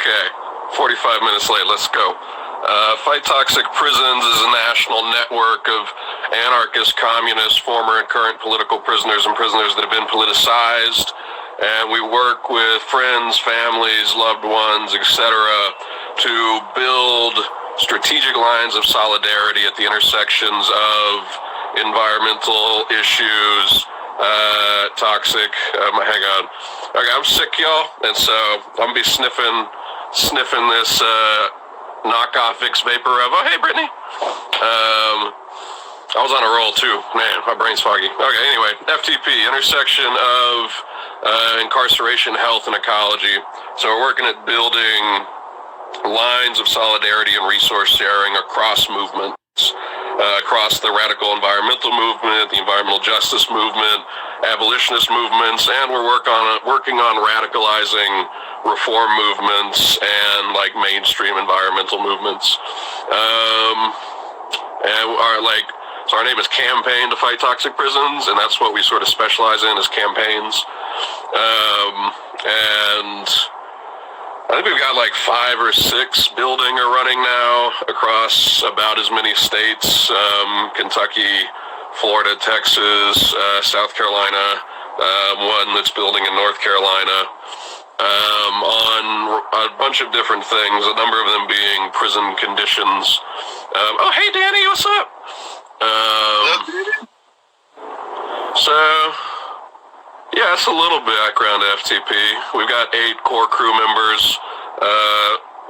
Okay, 45 minutes late, let's go. Fight Toxic Prisons is a national network of anarchist, communist, former and current political prisoners and prisoners that have been politicized. And we work with friends, families, loved ones, etc. to build strategic lines of solidarity at the intersections of environmental issues, toxic, hang on. Okay, I'm sick, y'all, and so I'm gonna be sniffing this knockoff Vicks Vapor Rev. Oh, hey, Brittany. I was on a roll too. Man, my brain's foggy. Okay, anyway, FTP, intersection of incarceration, health, and ecology. So we're working at building lines of solidarity and resource sharing across movements, across the radical environmental movement, the environmental justice movement, abolitionist movements, and we're working on radicalizing reform movements and like mainstream environmental movements. So our name is Campaign to Fight Toxic Prisons, and that's what we sort of specialize in, is campaigns. And I think we've got like 5 or 6 building are running now across about as many states, Kentucky, Florida, Texas, South Carolina, one that's building in North Carolina, on a bunch of different things, a number of them being prison conditions. Oh, hey, Danny, what's up? So, yeah, that's a little background to FTP. We've got 8 core crew members,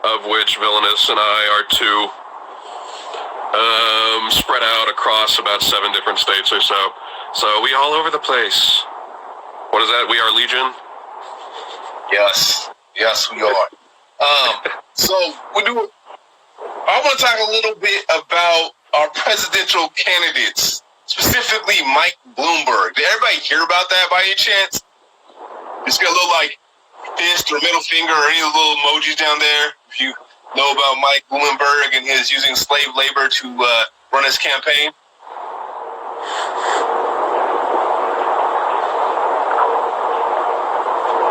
of which Villainous and I are 2, spread out across about 7 different states or so. So we all over the place. What is that? We are Legion? Yes, we are. I want to talk a little bit about our presidential candidates, specifically Mike Bloomberg. Did everybody hear about that by any chance? Just got a little like fist or middle finger or any little emojis down there. If you know about Mike Bloomberg and his using slave labor to run his campaign.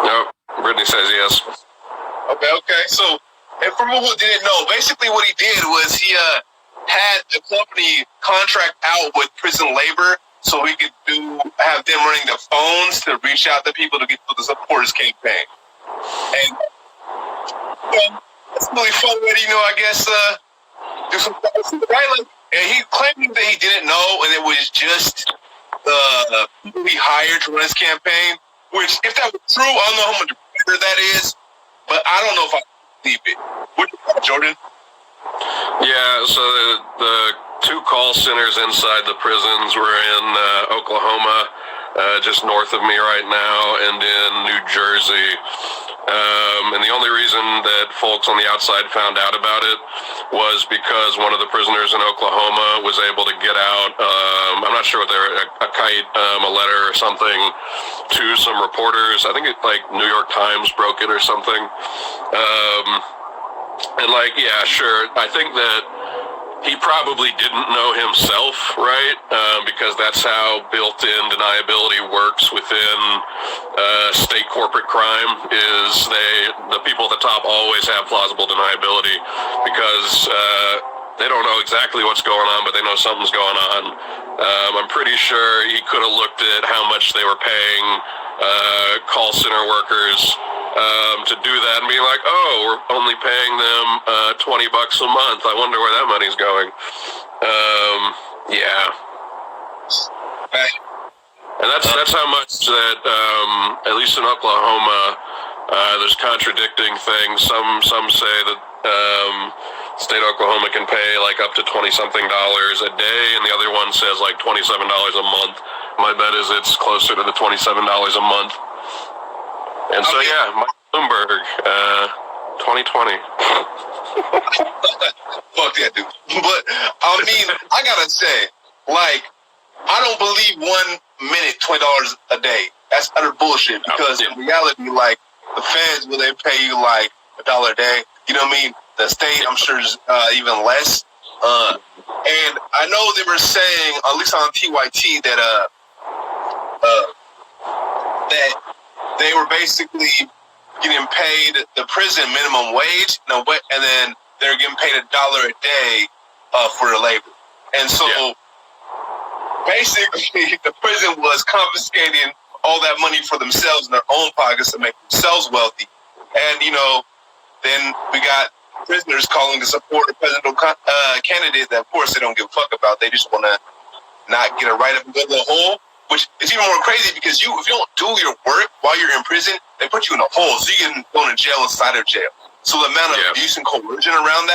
Nope. Brittany says yes. Okay. So, and for people who didn't know, basically what he did was he had the company contract out with prison labor so he could have them running the phones to reach out to people to get people to support his campaign. And it's really fun way to, I guess, do some right? Like, and he claimed that he didn't know, and it was just the people he hired to run his campaign. Which, if that was true, I don't know how much better that is, but I don't know if I believe it. What do you think, Jordan? Yeah, so the 2 call centers inside the prisons were in Oklahoma, just north of me right now, and in New Jersey. And the only reason that folks on the outside found out about it was because one of the prisoners in Oklahoma was able to get out. I'm not sure what they're, a kite, a letter or something to some reporters. I think it like New York Times broke it or something. And like, yeah, sure. I think that he probably didn't know himself, right? Because that's how built-in deniability works within state corporate crime. Is the people at the top always have plausible deniability because they don't know exactly what's going on, but they know something's going on. I'm pretty sure he could have looked at how much they were paying call center workers to do that and be like, oh, we're only paying them $20 a month. I wonder where that money's going. Yeah. And that's how much that, at least in Oklahoma, there's contradicting things. Some say that state of Oklahoma can pay like up to $20-something a day, and the other one says like $27 a month. My bet is it's closer to the $27 a month. And so, yeah, Mike Bloomberg, 2020. Fuck that dude. But, I mean, I gotta say, like, I don't believe 1 minute, $20 a day. That's utter bullshit because in reality, like, the feds, will they pay you like $1 a day? You know what I mean? The state, I'm sure, is even less. And I know they were saying, at least on TYT, that that they were basically getting paid the prison minimum wage, and then they're getting paid $1 a day for their labor. And so basically, the prison was confiscating all that money for themselves in their own pockets to make themselves wealthy. And, then we got prisoners calling to support a presidential candidate that, of course, they don't give a fuck about. They just want to not get a right up and go to the hole, which is even more crazy because if you don't do your work while you're in prison, they put you in a hole. So you get thrown in jail inside of jail. So the amount of abuse and coercion around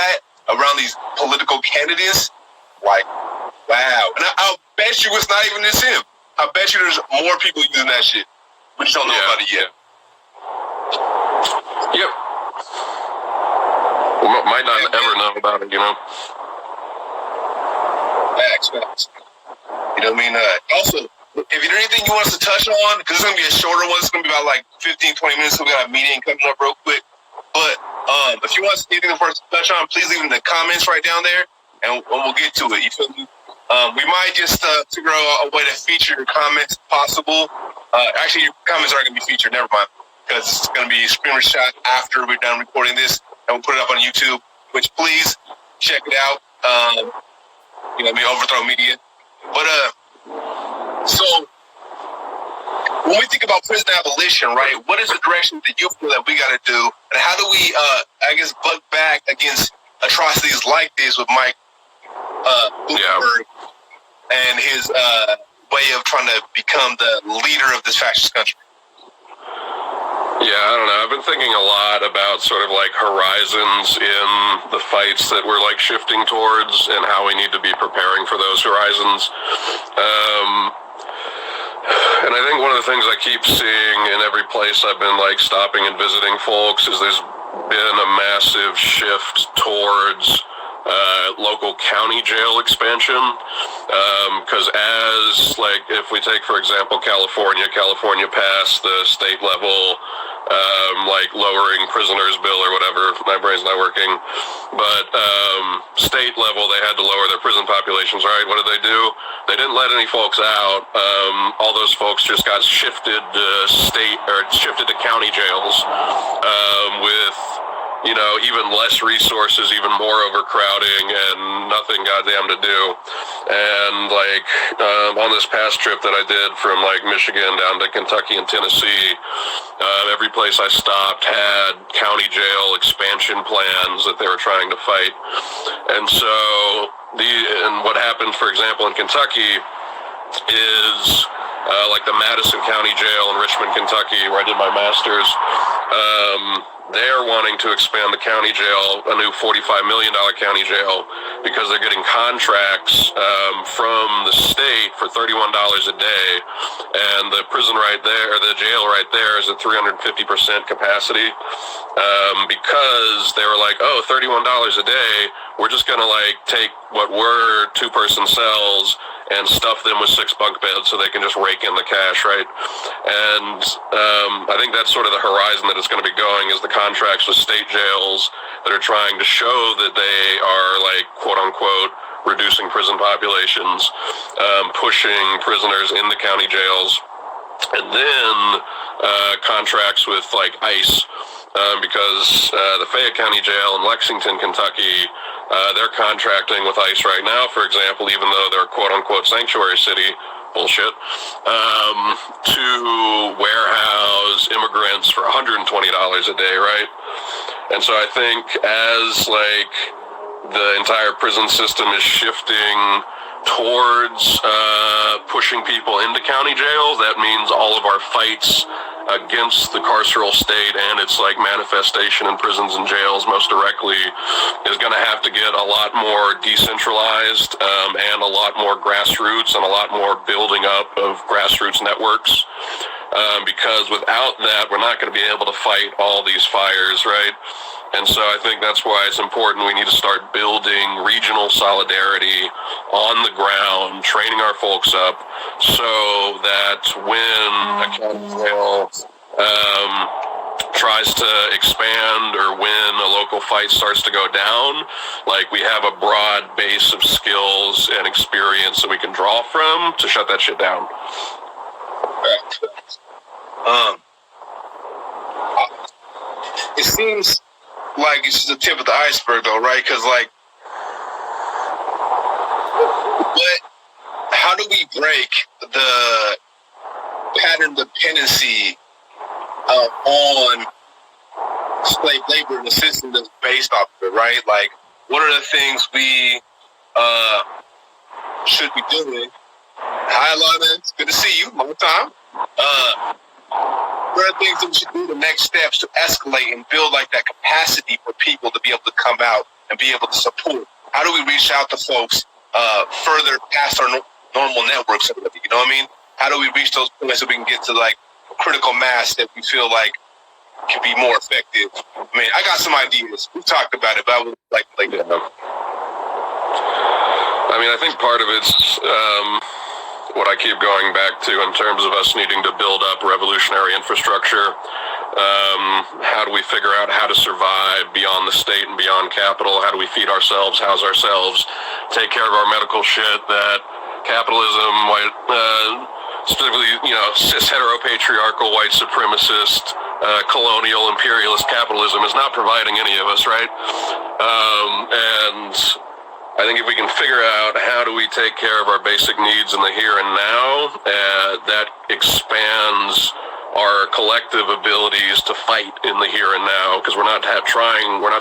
these political candidates, like, wow. And I'll bet you it's not even just him. I bet you there's more people using that shit. We just don't know about it yet. Yep. We might not ever know about it, Facts. You know what I mean? Also, if there's anything you want us to touch on, because it's going to be a shorter one, it's going to be about like 15, 20 minutes, so we got a meeting coming up real quick. But if you want anything for us to touch on, please leave it in the comments right down there, and we'll get to it. You feel me? We might just figure out a way to feature your comments if possible. Actually, your comments aren't going to be featured, never mind, because it's going to be screen shot after we're done recording this, and we'll put it up on YouTube, which please check it out. Overthrow Media. But, so when we think about prison abolition, right, what is the direction that you feel that we got to do? And how do we, buck back against atrocities like this with Mike Bloomberg and his way of trying to become the leader of this fascist country? Yeah, I don't know. I've been thinking a lot about sort of like horizons in the fights that we're like shifting towards and how we need to be preparing for those horizons. And I think one of the things I keep seeing in every place I've been like stopping and visiting folks is there's been a massive shift towards local county jail expansion, because if we take, for example, California passed the state level lowering prisoners bill or whatever. My brain's not working, but state level they had to lower their prison populations, right? What did they do? They didn't let any folks out. All those folks just got shifted to county jails with even less resources, even more overcrowding, and nothing goddamn to do. And on this past trip that I did from Michigan down to Kentucky and Tennessee, every place I stopped had county jail expansion plans that they were trying to fight. And so what happened, for example, in Kentucky is the Madison County Jail in Richmond, Kentucky, where I did my master's. They're wanting to expand the county jail, a new $45 million county jail, because they're getting contracts from the state for $31 a day, and the prison right there, or the jail right there, is at 350% capacity, because they were like, oh, $31 a day, we're just going to take what were two-person cells and stuff them with 6 bunk beds so they can just rake in the cash, right? And I think that's sort of the horizon that it's going to be going, is the contracts with state jails that are trying to show that they are, quote-unquote, reducing prison populations, pushing prisoners into county jails, and then contracts with, ICE, because the Fayette County Jail in Lexington, Kentucky, they're contracting with ICE right now, for example, even though they're a quote-unquote sanctuary city, bullshit, to warehouse immigrants for $120 a day, right? And so I think as, the entire prison system is shifting towards pushing people into county jails, that means all of our fights against the carceral state and its manifestation in prisons and jails most directly is going to have to get a lot more decentralized and a lot more grassroots and a lot more building up of grassroots networks, because without that we're not going to be able to fight all these fires, right? And so I think that's why it's important we need to start building regional solidarity on the ground, training our folks up so that when a county jail tries to expand or when a local fight starts to go down, we have a broad base of skills and experience that we can draw from to shut that shit down. it seems like it's just the tip of the iceberg, though, right? Because, like, how do we break the pattern dependency on slave labor and the system that's based off of it, right? Like, what are the things we should be doing? Hi, Lana. It's good to see you. Long time. What are the things that we should do, the next steps to escalate and build like that capacity for people to be able to come out and be able to support? How do we reach out to folks further past our normal networks? You know what I mean? How do we reach those points so we can get to like a critical mass that we feel like can be more effective? I mean, I got some ideas. We talked about it, but I would like yeah. I mean, I think part of it's what I keep going back to in terms of us needing to build up revolutionary infrastructure. How do we figure out how to survive beyond the state and beyond capital? How do we feed ourselves, house ourselves, take care of our medical shit that capitalism, specifically, cis heteropatriarchal white supremacist colonial imperialist capitalism is not providing any of us, right? And I think if we can figure out how do we take care of our basic needs in the here and now, that expands our collective abilities to fight in the here and now, because we're not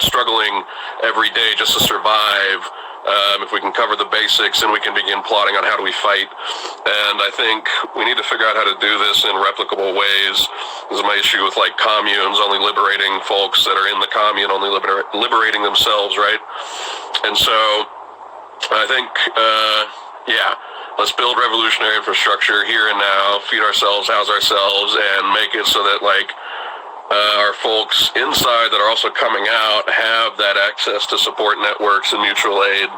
struggling every day just to survive. If we can cover the basics, and we can begin plotting on how do we fight. And I think we need to figure out how to do this in replicable ways. This is my issue with like communes, only liberating folks that are in the commune, only liberating themselves, right? And so I think, let's build revolutionary infrastructure here and now, feed ourselves, house ourselves, and make it so that like our folks inside that are also coming out have that access to support networks and mutual aid.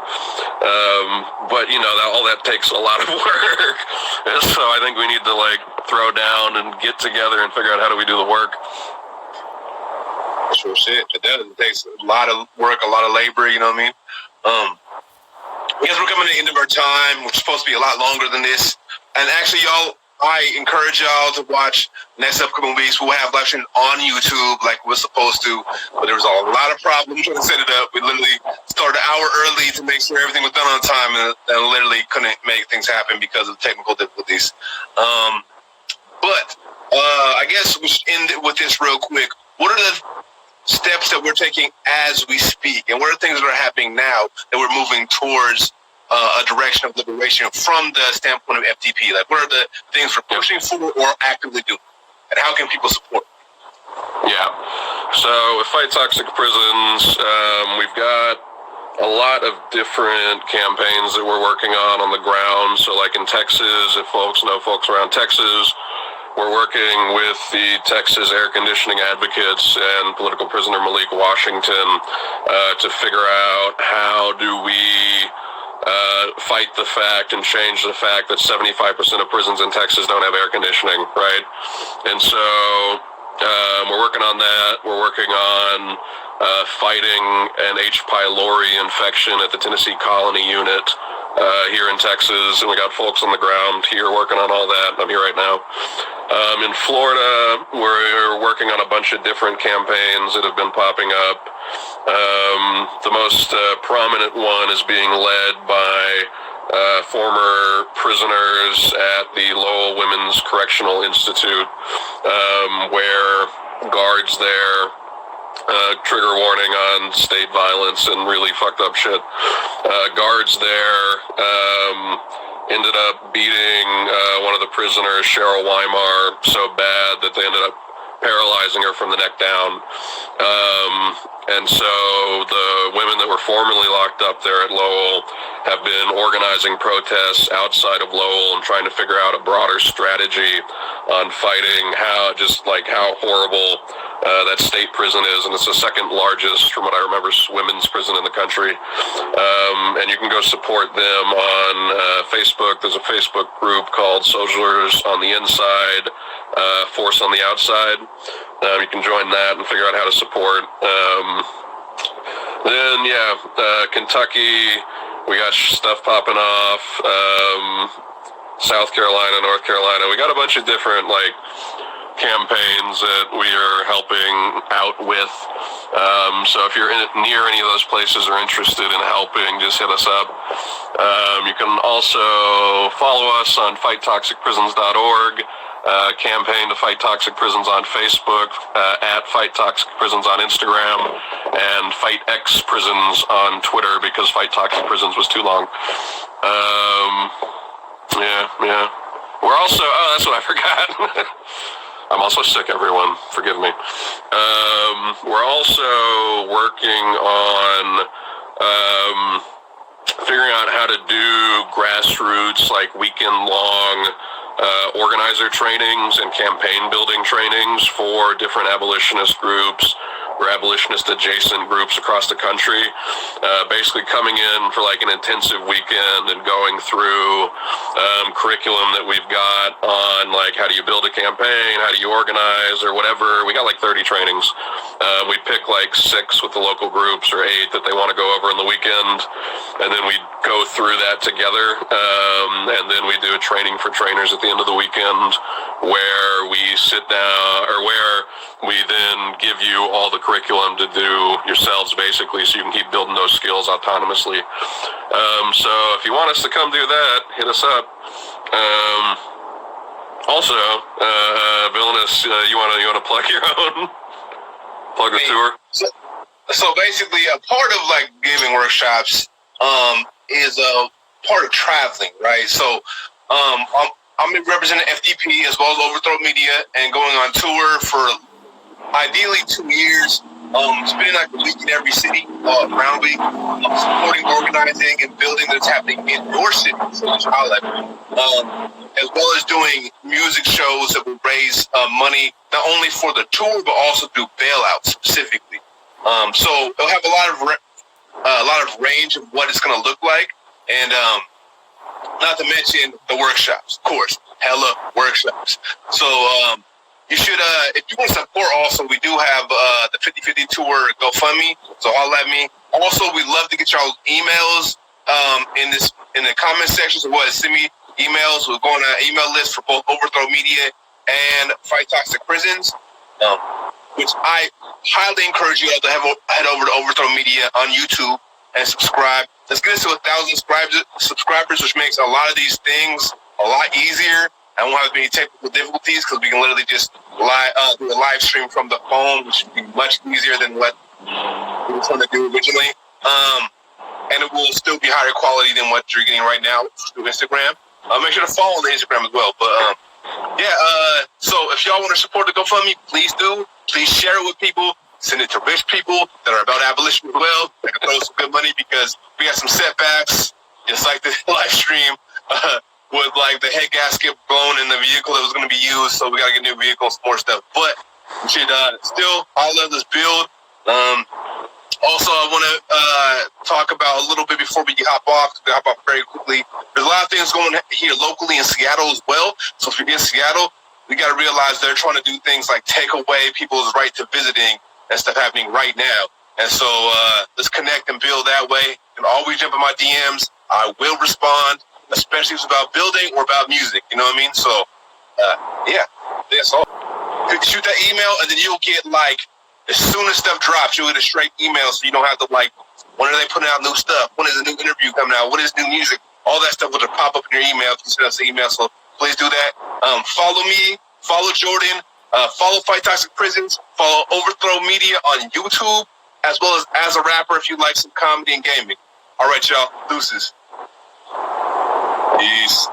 But all that takes a lot of work. And so I think we need to like throw down and get together and figure out how do we do the work. Sure shit. It does. It takes a lot of work, a lot of labor, you know what I mean? I guess we're coming to the end of our time, which is supposed to be a lot longer than this. And actually, y'all, I encourage y'all to watch next upcoming weeks. We'll have live stream on YouTube like we're supposed to, but there was a lot of problems trying to set it up. We literally started an hour early to make sure everything was done on time, and literally couldn't make things happen because of technical difficulties. But I guess we should end it with this real quick. What are the steps that we're taking as we speak, and what are things that are happening now that we're moving towards a direction of liberation from the standpoint of FTP? Like, what are the things we're pushing for or actively doing, and how can people support? Yeah. So with Fight Toxic Prisons, we've got a lot of different campaigns that we're working on the ground. So like in Texas, if folks know folks around Texas, we're working with the Texas air conditioning advocates and political prisoner Malik Washington to figure out how do we fight the fact and change the fact that 75% of prisons in Texas don't have air conditioning, right? And so we're working on that. We're working on fighting an H. pylori infection at the Tennessee Colony Unit here in Texas, and we got folks on the ground here working on all that. I'm here right now. In Florida, we're working on a bunch of different campaigns that have been popping up. The most prominent one is being led by former prisoners at the Lowell Women's Correctional Institute, where guards there, trigger warning on state violence and really fucked up shit, guards there ended up beating one of the prisoners, Cheryl Weimar, so bad that they ended up paralyzing her from the neck down. And so the women that were formerly locked up there at Lowell have been organizing protests outside of Lowell and trying to figure out a broader strategy on fighting how horrible that state prison is. And it's the second largest, from what I remember, women's prison in the country. And you can go support them on Facebook. There's a Facebook group called Soldiers on the Inside, Force on the Outside. You can join that and figure out how to support. Kentucky, we got stuff popping off. South Carolina, North Carolina, we got a bunch of different campaigns that we are helping out with. So if you're near any of those places or interested in helping, just hit us up. You can also follow us on fighttoxicprisons.org, campaign to fight toxic prisons on Facebook, at Fight Toxic Prisons on Instagram, and Fight X Prisons on Twitter, because Fight Toxic Prisons was too long. Yeah. We're also, that's what I forgot. I'm also sick, everyone. Forgive me. We're also working on figuring out how to do grassroots, like weekend-long organizer trainings and campaign building trainings for different abolitionist groups or abolitionist adjacent groups across the country, basically coming in for like an intensive weekend and going through curriculum that we've got on like how do you build a campaign, how do you organize, or whatever. We got like 30 trainings. We pick like 6 with the local groups or 8 that they want to go over on the weekend, and then we go through that together, and then we do a training for trainers at the end of the weekend where we sit down, or where we then give you all the curriculum to do yourselves, basically, so you can keep building those skills autonomously. So if you want us to come do that, hit us up. Also, Villainous, you want to plug your own? Plug the tour? So basically, a part of like giving workshops is a part of traveling, right? So I'm representing FDP as well as Overthrow Media, and going on tour for ideally 2 years, spending like a week in every city, round week, supporting, organizing, and building that's happening in your city, so as well as doing music shows that will raise money not only for the tour but also do bailouts specifically. So it'll have a lot of range of what it's going to look like, and not to mention the workshops, of course, hella workshops. So you should, if you want to support, also we do have the 50/50 tour GoFundMe. So holla at me. Also, we'd love to get y'all emails in the comment section. So send me emails. We'll go on an email list for both Overthrow Media and Fight Toxic Prisons, which I highly encourage you all to head over to Overthrow Media on YouTube and subscribe. Let's get us to 1,000 subscribers, which makes a lot of these things a lot easier. I won't have any technical difficulties because we can literally just do a live stream from the phone, which would be much easier than what we were trying to do originally. And it will still be higher quality than what you're getting right now through Instagram. Make sure to follow the Instagram as well. But so if y'all want to support the GoFundMe, please do. Please share it with people. Send it to rich people that are about abolition as well. They can throw some good money, because we got some setbacks, just like the live stream, with like the head gasket blown in the vehicle that was going to be used. So we got to get new vehicles, more stuff. But we should still all of this build. Also, I want to talk about a little bit before we hop off. We hop off very quickly. There's a lot of things going here locally in Seattle as well. So if you're in Seattle, we got to realize they're trying to do things like take away people's right to visiting and stuff happening right now. And so let's connect and build that way. You can always jump in my DMs. I will respond, especially if it's about building or about music. You know what I mean? So, that's all. Shoot that email, and then you'll get, like, as soon as stuff drops, you'll get a straight email, so you don't have to, like, when are they putting out new stuff? When is a new interview coming out? What is new music? All that stuff will just pop up in your email if you send us an email. So please do that. Follow me. Follow Jordan. Follow Fight Toxic Prisons. Follow Overthrow Media on YouTube, as well as a rapper if you like some comedy and gaming. All right, y'all. Deuces. Peace.